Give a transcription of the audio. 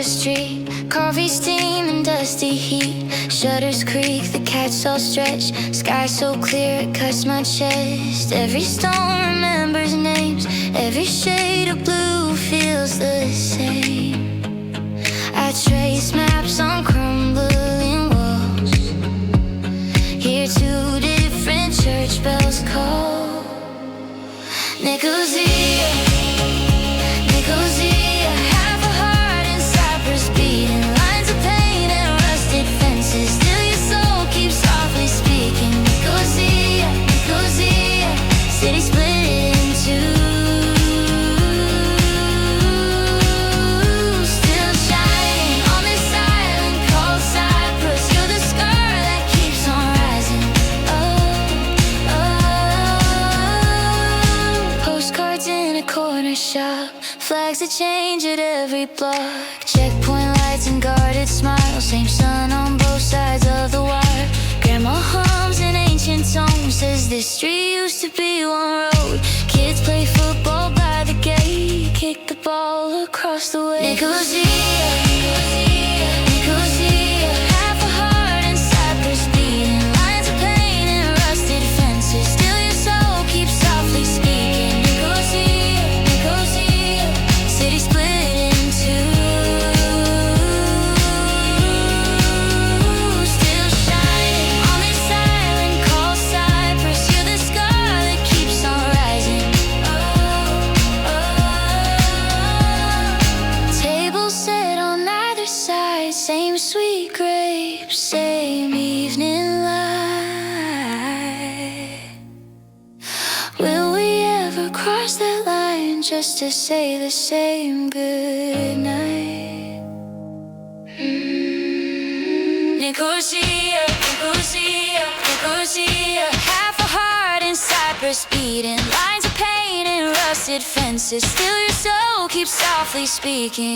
the street, coffee steam and dusty heat. Shutters creak, the cats all stretch. Sky so clear it cuts my chest. Every stone remembers names. Every shade of blue feels the same. I trace maps on crumbling walls. Hear two different church bells call. Nicosia, Nicosia, half a heart in Cyprus beating. Lines of pain and rusted fences. Still your soul keeps softly speaking. Nicosia, Nicosia, city split in two. Still shining on this island called Cyprus. You're the scar that keeps on rising. Oh, oh. Postcards in a corner shop, flags that change at every block. Checkpoint lights and guarded smiles. Same sun on both sides of the wire. Grandma hums an ancient song. Says this street used to be one road. Kids play football by the gate. Kick the ball across the way. Nicosia, Nicosia, half a heart in Cyprus beating. Lines of pain and rusted fences. Still your soul keeps softly speaking. Nicosia, Nicosia, city split in two. Still shining on this island called Cyprus. You're the scar that keeps on rising. Oh, oh. Tables set on either side. Same sweet grapes, same evening light. Will we ever cross that line just to say the same goodnight? Nicosia, Nicosia, Nicosia, half a heart in Cyprus beating. Lines of pain and rusted fences. Still your soul keeps softly speaking.